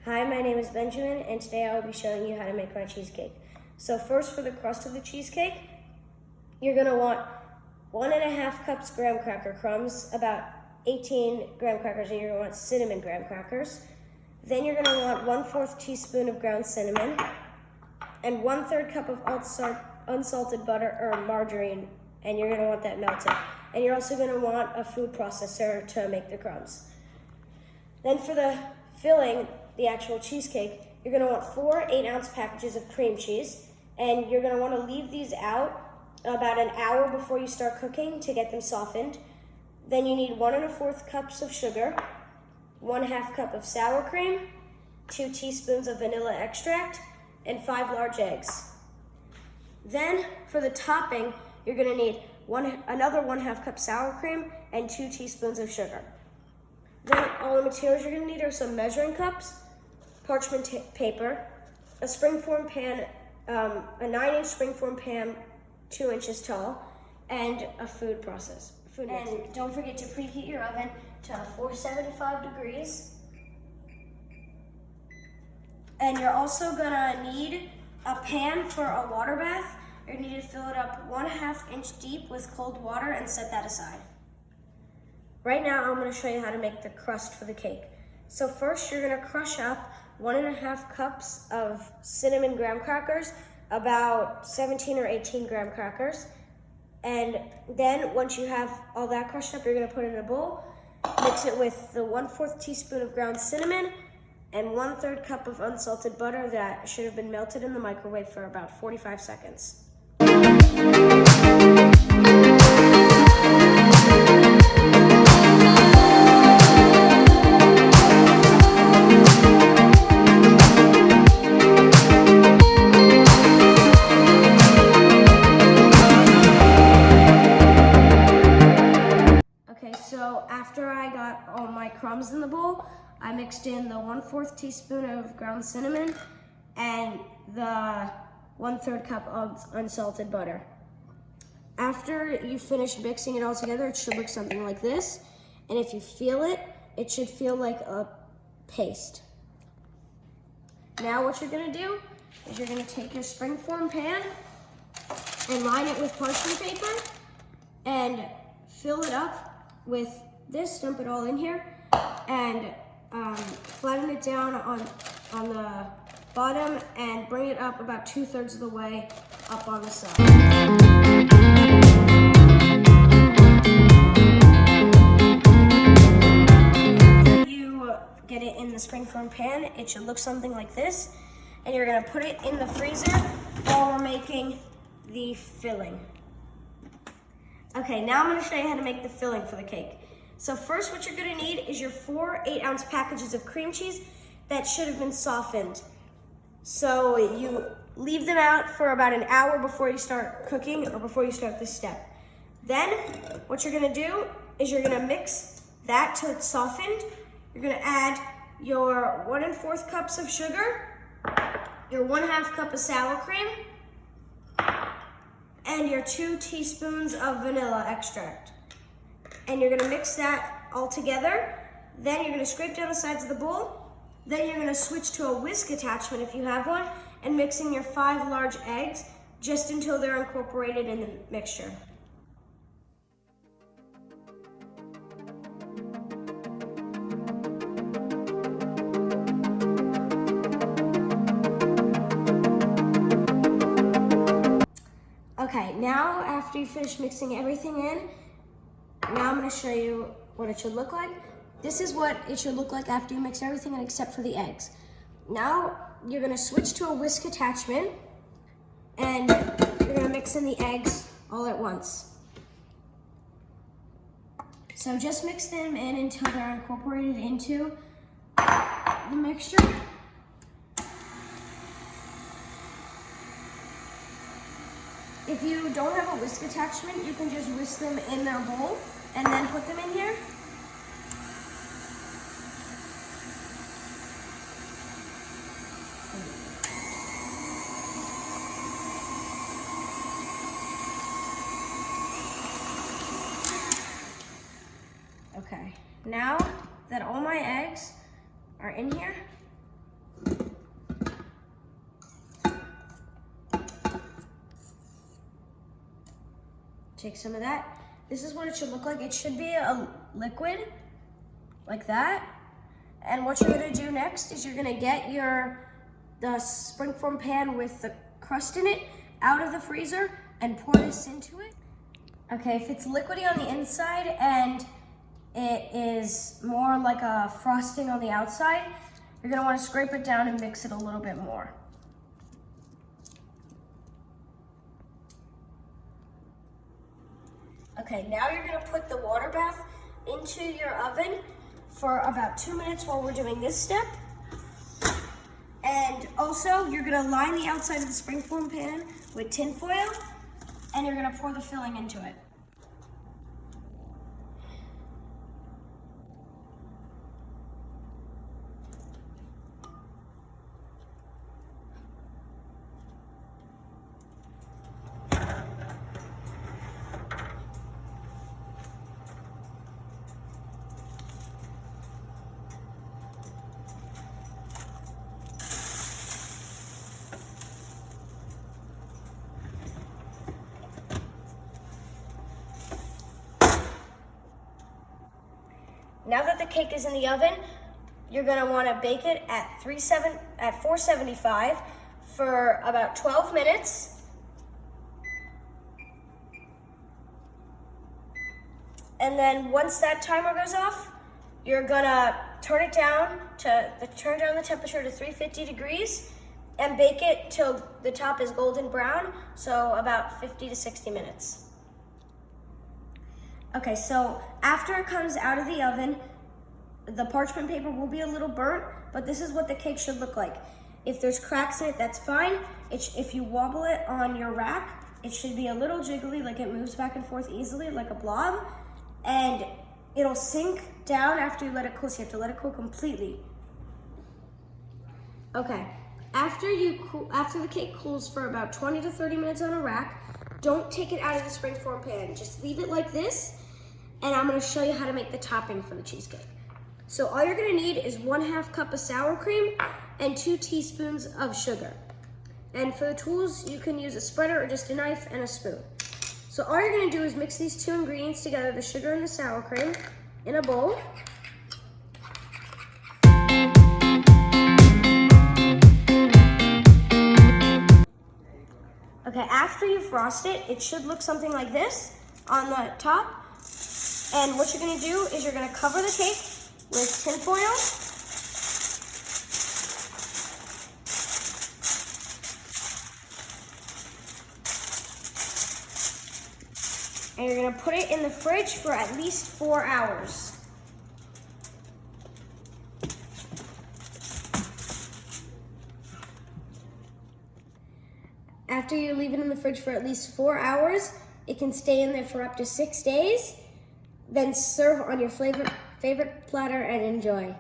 Hi, my name is Benjamin, and today I will be showing you how to make my cheesecake. So first, for the crust of the cheesecake, you're going to want 1.5 cups graham cracker crumbs, about 18 graham crackers, and you're going to want cinnamon graham crackers. Then you're going to want 1/4 teaspoon of ground cinnamon, and 1/3 cup of unsalted butter or margarine, and you're going to want that melted. And you're also going to want a food processor to make the crumbs. Then for the filling, the actual cheesecake, you're going to want 4 8-ounce packages of cream cheese, and you're going to want to leave these out about an hour before you start cooking to get them softened. Then you need 1 1/4 cups of sugar, 1/2 cup of sour cream, 2 teaspoons of vanilla extract, and 5 large eggs. Then for the topping, you're going to need another 1/2 cup sour cream and 2 teaspoons of sugar. Then all the materials you're going to need are some measuring cups, parchment paper, a springform pan, a 9-inch springform pan 2 inches tall, and a food processor. And don't forget to preheat your oven to 475 degrees. And you're also gonna need a pan for a water bath. You're gonna need to fill it up 1/2 inch deep with cold water and set that aside. Right now, I'm gonna show you how to make the crust for the cake. So first, you're gonna crush up 1.5 cups of cinnamon graham crackers, about 17 or 18 graham crackers. And then once you have all that crushed up, you're gonna put it in a bowl, mix it with the 1/4 teaspoon of ground cinnamon and 1/3 cup of unsalted butter that should have been melted in the microwave for about 45 seconds. So after I got all my crumbs in the bowl, I mixed in the 1/4 teaspoon of ground cinnamon and the 1/3 cup of unsalted butter. After you finish mixing it all together, it should look something like this. And if you feel it, it should feel like a paste. Now what you're gonna do is you're gonna take your springform pan and line it with parchment paper and fill it up with this, dump it all in here, and flatten it down on the bottom and bring it up about 2/3 of the way up on the side. After you get it in the springform pan, it should look something like this, and you're gonna put it in the freezer while we're making the filling. Okay, now I'm gonna show you how to make the filling for the cake. So first, what you're gonna need is your 4 8-ounce packages of cream cheese that should have been softened. So you leave them out for about an hour before you start cooking or before you start this step. Then, what you're gonna do is you're gonna mix that till it's softened. You're gonna add your 1 1/4 cups of sugar, your 1/2 cup of sour cream, and your 2 teaspoons of vanilla extract. And you're gonna mix that all together. Then you're gonna scrape down the sides of the bowl. Then you're gonna switch to a whisk attachment if you have one, and mix in your 5 large eggs just until they're incorporated in the mixture. Okay, now after you finish mixing everything in, now I'm gonna show you what it should look like. This is what it should look like after you mix everything in except for the eggs. Now you're gonna switch to a whisk attachment and you're gonna mix in the eggs all at once. So just mix them in until they're incorporated into the mixture. If you don't have a whisk attachment, you can just whisk them in their bowl and then put them in here. Okay, now that all my eggs are in here, Take some of that. This is what it should look like. It should be a liquid, like that. And what you're gonna do next is you're gonna get the springform pan with the crust in it out of the freezer and pour this into it. Okay, if it's liquidy on the inside and it is more like a frosting on the outside, you're gonna wanna scrape it down and mix it a little bit more. Okay, now you're gonna put the water bath into your oven for about 2 minutes while we're doing this step. And also, you're gonna line the outside of the springform pan with tin foil, and you're gonna pour the filling into it. Now that the cake is in the oven, you're gonna wanna bake it at 475 for about 12 minutes. And then once that timer goes off, you're gonna turn down the temperature to 350 degrees and bake it till the top is golden brown, so about 50 to 60 minutes. Okay, so after it comes out of the oven, the parchment paper will be a little burnt, but this is what the cake should look like. If there's cracks in it, that's fine. If you wobble it on your rack, it should be a little jiggly, like it moves back and forth easily, like a blob, and it'll sink down after you let it cool, so you have to let it cool completely. Okay, after the cake cools for about 20 to 30 minutes on a rack, don't take it out of the springform pan. Just leave it like this, and I'm gonna show you how to make the topping for the cheesecake. So all you're gonna need is 1/2 cup of sour cream and 2 teaspoons of sugar. And for the tools, you can use a spreader or just a knife and a spoon. So all you're gonna do is mix these 2 ingredients together, the sugar and the sour cream, in a bowl. Okay, after you frost it, it should look something like this on the top. And what you're gonna do is you're gonna cover the cake with tin foil. And you're gonna put it in the fridge for at least 4 hours. After you leave it in the fridge for at least 4 hours, it can stay in there for up to 6 days. Then serve on your favorite platter and enjoy.